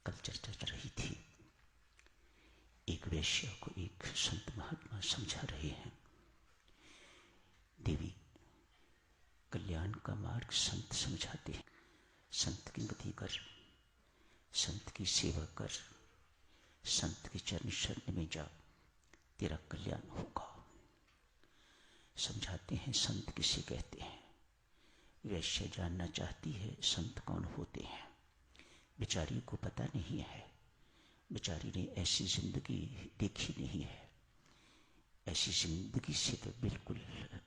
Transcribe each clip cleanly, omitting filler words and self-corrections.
कल चर्चा चल रही थी। एक वैश्य को एक संत महात्मा समझा रहे हैं। देवी, कल्याण का मार्ग संत समझाते हैं। संत की गति कर, संत की सेवा कर, संत के चरण शरण में जा, तेरा कल्याण होगा। समझाते हैं संत किसे कहते हैं। वैश्य जानना चाहती है संत कौन होते हैं। बेचारी को पता नहीं है, बेचारी ने ऐसी जिंदगी देखी नहीं है, ऐसी जिंदगी से तो बिल्कुल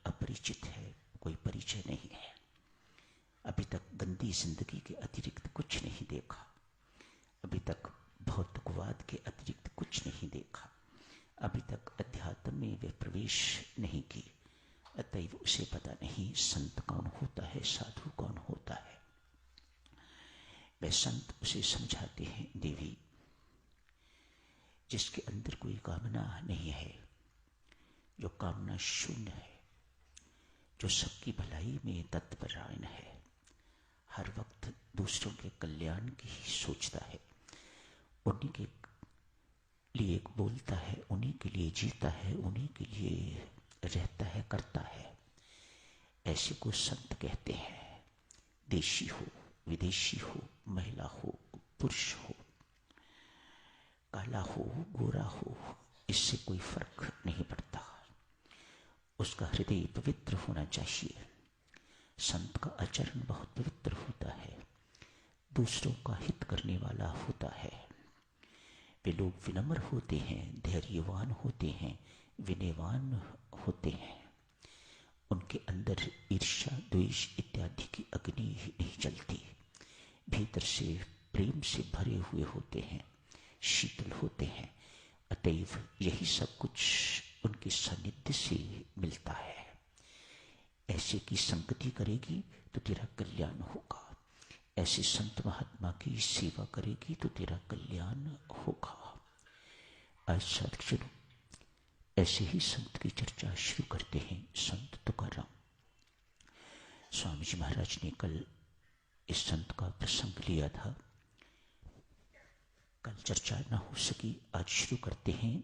अपरिचित है, कोई परिचय नहीं है। अभी तक गंदी जिंदगी के अतिरिक्त कुछ नहीं देखा, अभी तक भौतिकवाद के अतिरिक्त कुछ नहीं देखा, अभी तक अध्यात्म में वे प्रवेश नहीं की, अतएव उसे पता नहीं संत कौन होता है, साधु कौन होता है। वे संत उसे समझाते हैं, देवी, जिसके अंदर कोई कामना नहीं है, जो कामना शून्य है, जो सबकी भलाई में तत्परायण है, हर वक्त दूसरों के कल्याण की ही सोचता है, उन्हीं के लिए बोलता है, उन्हीं के लिए जीता है, उन्हीं के लिए रहता है, करता है, ऐसे को संत कहते हैं। देशी हो, विदेशी हो, महिला हो, पुरुष हो, काला हो, गोरा हो, इससे कोई फर्क नहीं पड़ता। उसका हृदय पवित्र होना चाहिए। संत का आचरण बहुत पवित्र होता है, दूसरों का हित करने वाला होता है। वे लोग विनम्र होते हैं, धैर्यवान होते हैं, विनयवान होते हैं। उनके अंदर ईर्ष्या, द्वेष इत्यादि की अग्नि ही नहीं जलती। भीतर से प्रेम से भरे हुए होते हैं, शीतल होते हैं। अतएव यही सब कुछ उनके सानिध्य से मिलता है। ऐसे की संगति करेगी तो तेरा कल्याण होगा, ऐसे संत महात्मा की सेवा करेगी तो तेरा कल्याण होगा। आज सत्संग ऐसे ही संत की चर्चा शुरू करते हैं। संत तुकाराम। स्वामी जी महाराज ने कल इस संत का प्रसंग लिया था, कल चर्चा न हो सकी, आज शुरू करते हैं।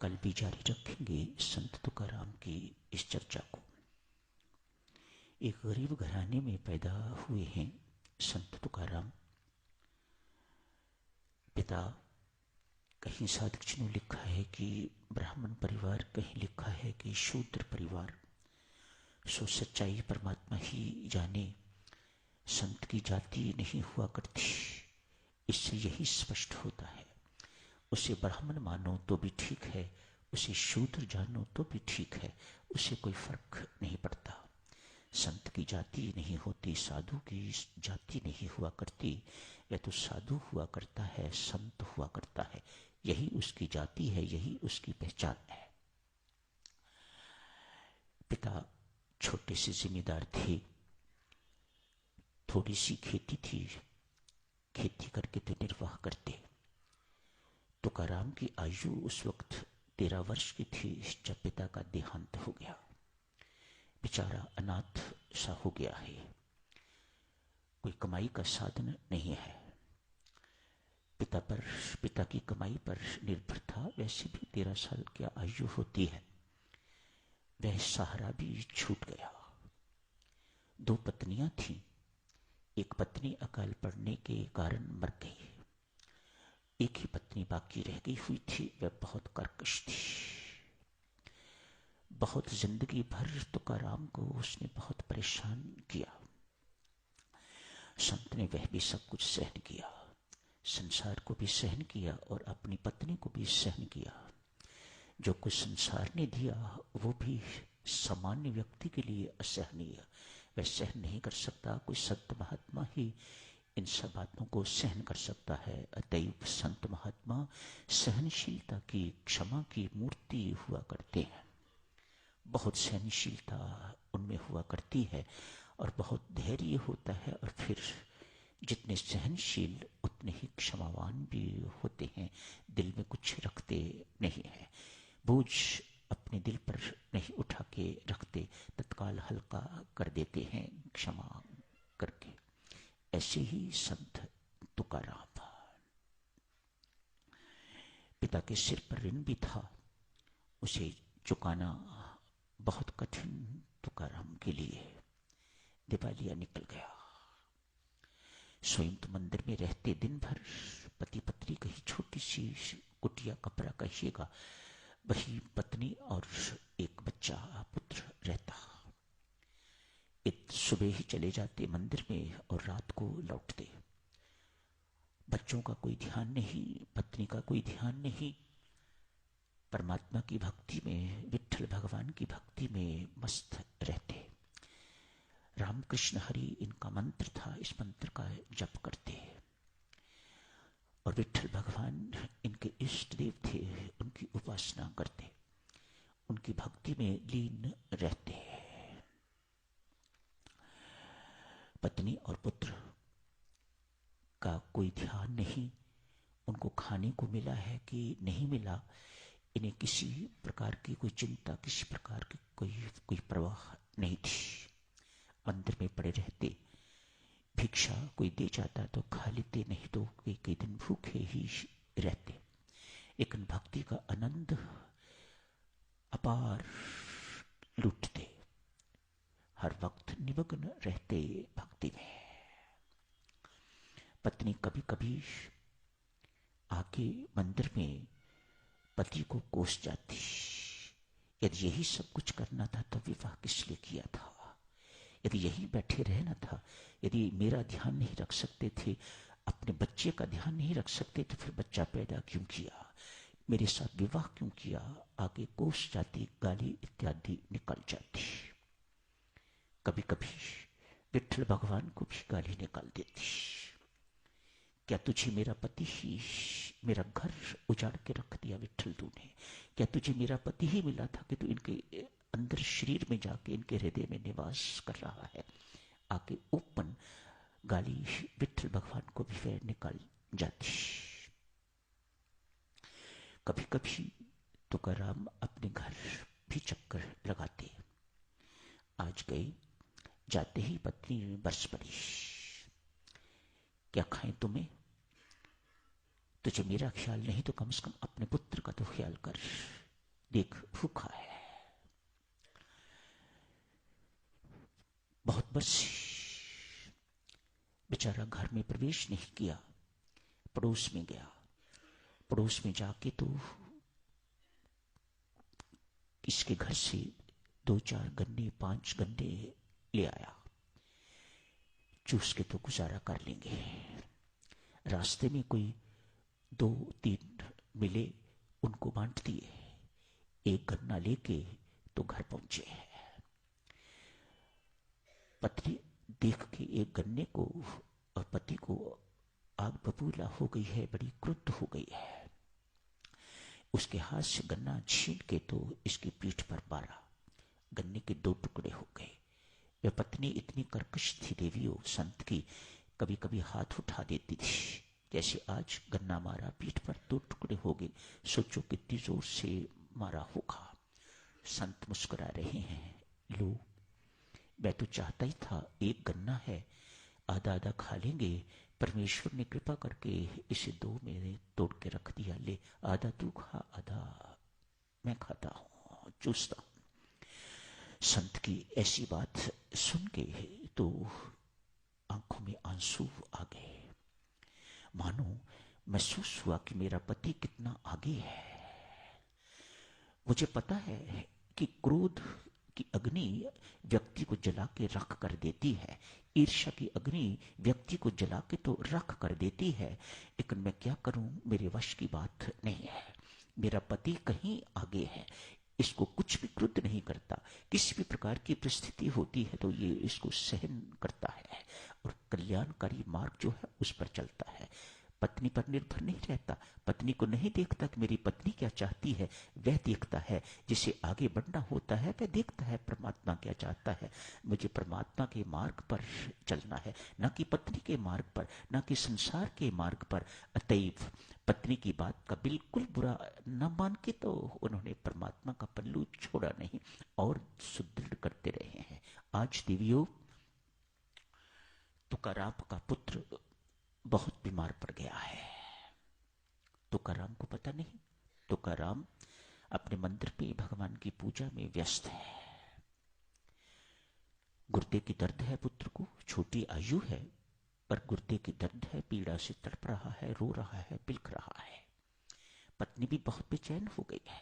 कल भी जारी रखेंगे संत तुकाराम की इस चर्चा को। एक गरीब घराने में पैदा हुए हैं संत तुकाराम। पिता, कहीं साधुजनों लिखा है कि ब्राह्मण परिवार, कहीं लिखा है कि शूद्र परिवार। सो सच्चाई परमात्मा ही जाने। संत की जाति नहीं हुआ करती, इससे यही स्पष्ट होता है। उसे ब्राह्मण मानो तो भी ठीक है, उसे शूद्र जानो तो भी ठीक है, उसे कोई फर्क नहीं पड़ता। संत की जाति नहीं होती, साधु की जाति नहीं हुआ करती। वह तो साधु हुआ करता है, संत हुआ करता है, यही उसकी जाति है, यही उसकी पहचान है। पिता छोटे से जिम्मेदार थे, थोड़ी सी खेती थी, खेती करके तो निर्वाह करते। तुकाराम की आयु उस वक्त 13 वर्ष की थी जब पिता का देहांत हो गया। बेचारा अनाथ सा हो गया है, कोई कमाई का साधन नहीं है। पिता की कमाई पर निर्भर था। वैसे भी 13 साल की आयु होती है, वह सहारा भी छूट गया। 2 पत्नियां थीं, एक पत्नी अकाल पड़ने के कारण मर गई, एक ही पत्नी बाकी रह गई हुई थी। वह बहुत कर्कश थी। बहुत जिंदगी भर तुकाराम को उसने बहुत परेशान किया। संत ने वह भी सब कुछ सहन किया, संसार को भी सहन किया और अपनी पत्नी को भी सहन किया। जो कुछ संसार ने दिया वो भी सामान्य व्यक्ति के लिए असहनीय, वह सहन नहीं कर सकता। कोई संत महात्मा ही इन सब बातों को सहन कर सकता है। अतएव संत महात्मा सहनशीलता की, क्षमा की मूर्ति हुआ करते हैं। बहुत सहनशीलता उनमें हुआ करती है और बहुत धैर्य होता है। और फिर जितने सहनशील उतने ही क्षमावान भी होते हैं, दिल में कुछ रखते नहीं है, बोझ अपने दिल पर नहीं उठा के रखते, तत्काल हल्का कर देते हैं क्षमा करके। ऐसे ही संत तुकाराम। पिता के सिर पर ऋण भी था, उसे चुकाना बहुत कठिन तुकाराम के लिए। दिवालिया निकल गया। स्वयं तो मंदिर में रहते दिन भर पति पत्नी कहीं छोटी सी कुटिया कपड़ा कहिएगा, वही पत्नी और एक बच्चा पुत्र रहता। सुबह ही चले जाते मंदिर में और रात को लौटते। बच्चों का कोई ध्यान नहीं, पत्नी का कोई ध्यान नहीं, परमात्मा की भक्ति में, विट्ठल भगवान की भक्ति में मस्त रहते। रामकृष्ण हरि इनका मंत्र था, इस मंत्र का जप करते और विट्ठल भगवान इनके इष्ट देव थे, उनकी उपासना करते, उनकी भक्ति में लीन रहते। पत्नी और पुत्र का कोई ध्यान नहीं, उनको खाने को मिला है कि नहीं मिला, इन्हें किसी प्रकार की कोई चिंता, किसी प्रकार की कोई परवाह नहीं थी। मंदिर में पड़े रहते, भिक्षा कोई दे जाता तो खा लेते, नहीं तो कई दिन भूखे ही रहते। लेकिन भक्ति का आनंद अपार लूटते, हर वक्त निमग्न रहते भक्ति में। पत्नी कभी कभी आके मंदिर में पति को कोस जाती। यदि यही सब कुछ करना था तो विवाह किस लिए किया था? यदि यही बैठे रहना था, यदि मेरा ध्यान नहीं रख सकते थे, अपने बच्चे का ध्यान नहीं रख सकते, तो फिर बच्चा पैदा क्यों किया? मेरे साथ विवाह क्यों किया? आगे कोस जाती, गाली इत्यादि निकल जाती। कभी कभी विट्ठल भगवान को भी गाली निकाल देती। क्या तुझे मेरा पति ही, मेरा घर उजाड़ के रख दिया विट्ठल तूने? क्या तुझे मेरा पति ही मिला था कि तू इनके अंदर शरीर में जाके इनके हृदय में निवास कर रहा है? आके ओपन गाली विट्ठल भगवान को भी फिर निकाल जाती। कभी कभी तुकाराम अपने घर भी चक्कर लगाते। आज गए, जाते ही पत्नी बरस पड़ी, क्या खाएं तुम्हें? तुझे मेरा ख्याल नहीं तो कम से कम अपने पुत्र का तो ख्याल कर, देख भूखा है। बहुत बरसी, बेचारा घर में प्रवेश नहीं किया, पड़ोस में गया। पड़ोस में जाके तो इसके घर से 2-4 गन्ने, 5 गन्ने ले आया। चूस के तो गुजारा कर लेंगे। रास्ते में कोई 2-3 मिले, उनको बांट दिए। एक गन्ना लेके तो घर पहुंचे। पत्नी देख के एक गन्ने को और पति को आग बबूला हो गई है, बड़ी क्रुद्ध हो गई है। उसके हाथ से गन्ना छीन के तो इसकी पीठ पर मारा, गन्ने के 2 टुकड़े हो गए। वह पत्नी इतनी कर्कश थी देवियों संत की, कभी कभी हाथ उठा देती थी। जैसे आज गन्ना मारा, पीठ पर 2 टुकड़े हो गए, सोचो कितनी जोर से मारा होगा। संत मुस्कुरा रहे हैं, लो मैं तो चाहता ही था, एक गन्ना है, आधा आधा खा लेंगे, परमेश्वर ने कृपा करके इसे 2 में तोड़ के रख दिया, ले आधा तू खा, आधा मैं खाता हूं, चूसता हूं। संत की ऐसी बात सुन के तो आंखों में आंसू आ गए। मानो महसूस हुआ कि मेरा पति कितना आगे है। मुझे पता है कि क्रोध की अग्नि व्यक्ति को जला के रख कर देती है, ईर्ष्या की अग्नि व्यक्ति को जला के तो रख कर देती है, लेकिन मैं क्या करूं, मेरे वश की बात नहीं है। मेरा पति कहीं आगे है, इसको कुछ भी क्रुद्ध नहीं करता। किसी भी प्रकार की परिस्थिति होती है तो ये इसको सहन करता है और कल्याणकारी मार्ग जो है उस पर चलता है। पत्नी पर निर्भर नहीं रहता, पत्नी को नहीं देखता कि मेरी पत्नी क्या चाहती है, वह देखता है। जिसे आगे बढ़ना होता है वह देखता है परमात्मा क्या चाहता है। मुझे परमात्मा के मार्ग पर चलना है, न कि पत्नी के मार्ग पर, न कि संसार के मार्ग पर। अतएव पत्नी की बात का बिल्कुल बुरा न मान के तो उन्होंने परमात्मा का पल्लू छोड़ा नहीं और सुदृढ़ करते रहे हैं। आज देवियों, तुकाराम का पुत्र बहुत बीमार पड़ गया है। तुकाराम को पता नहीं, तुकाराम अपने मंदिर पे भगवान की पूजा में व्यस्त है। गुर्दे की दर्द है पुत्र को, छोटी आयु है पर गुर्दे की दर्द है, पीड़ा से तड़प रहा है, रो रहा है, बिलख रहा है। पत्नी भी बहुत बेचैन हो गई है।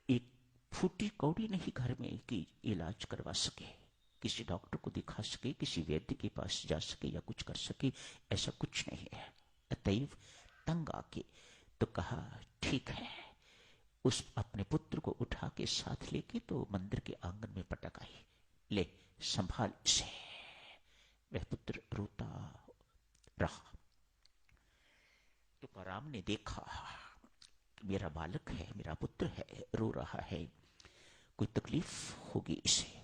एक फूटी कौड़ी नहीं घर में कि इलाज करवा सके, किसी डॉक्टर को दिखा सके, किसी वैद्य के पास जा सके या कुछ कर सके, ऐसा कुछ नहीं है। अतएव तंग आके तो कहा ठीक है। उस अपने पुत्र को उठा के साथ लेके तो मंदिर के आंगन में पटक आई, ले संभाल इसे। वह पुत्र रोता रहा। तुकाराम ने देखा मेरा बालक है, मेरा पुत्र है, रो रहा है, कोई तकलीफ होगी इसे।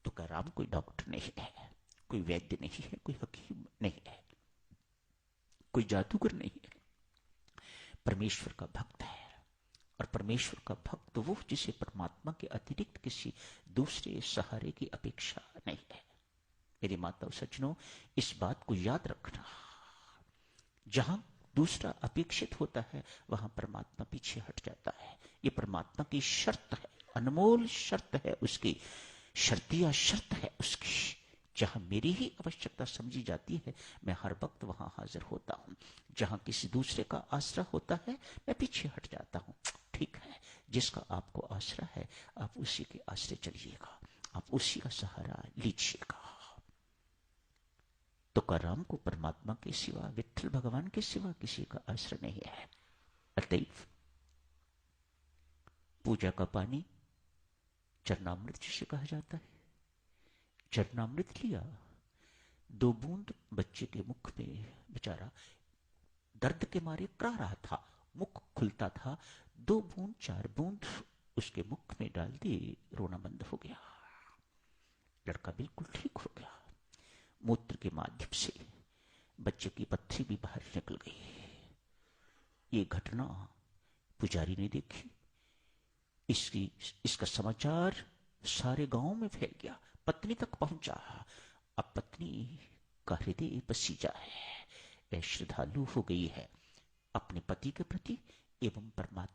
तुकाराम कोई डॉक्टर नहीं है, कोई वैद्य नहीं है, कोई हकीम नहीं है, कोई जादूगर नहीं है, परमेश्वर का भक्त है। और परमेश्वर का भक्त वो जिसे परमात्मा के अतिरिक्त किसी दूसरे सहारे की अपेक्षा नहीं है। मेरी माता और सज्जनों, इस बात को याद रखना, जहां दूसरा अपेक्षित होता है वहां परमात्मा पीछे हट जाता है। ये परमात्मा की शर्त है, अनमोल शर्त है उसकी, शर्तिया शर्त है उसकी। जहां मेरी ही आवश्यकता समझी जाती है मैं हर वक्त वहां हाजिर होता हूं। जहां किसी दूसरे का आसरा होता है मैं पीछे हट जाता हूं। ठीक है, जिसका आपको आसरा है आप उसी के आसरे चलिएगा, आप उसी का सहारा लीजिएगा। तुकाराम को परमात्मा के सिवा, विठ्ठल भगवान के सिवा किसी का आश्रय नहीं है। अतएव पूजा का पानी चरणामृत जिसे कहा जाता है, चरणामृत लिया, 2 बूंद बच्चे के मुख में, बेचारा दर्द के मारे करा रहा था, मुख खुलता था, 2 बूंद 4 बूंद उसके मुख में डाल दी, रोना बंद हो गया। लड़का बिल्कुल ठीक हो गया। मूत्र के माध्यम से बच्चे की पत्थरी भी बाहर निकल गई। ये घटना पुजारी ने देखी, इसका समाचार सारे गांव में फैल गया, पत्नी तक पहुंचा। अब पत्नी का हृदय पसीजा है, वह श्रद्धालु हो गई है अपने पति के प्रति एवं परमात्मा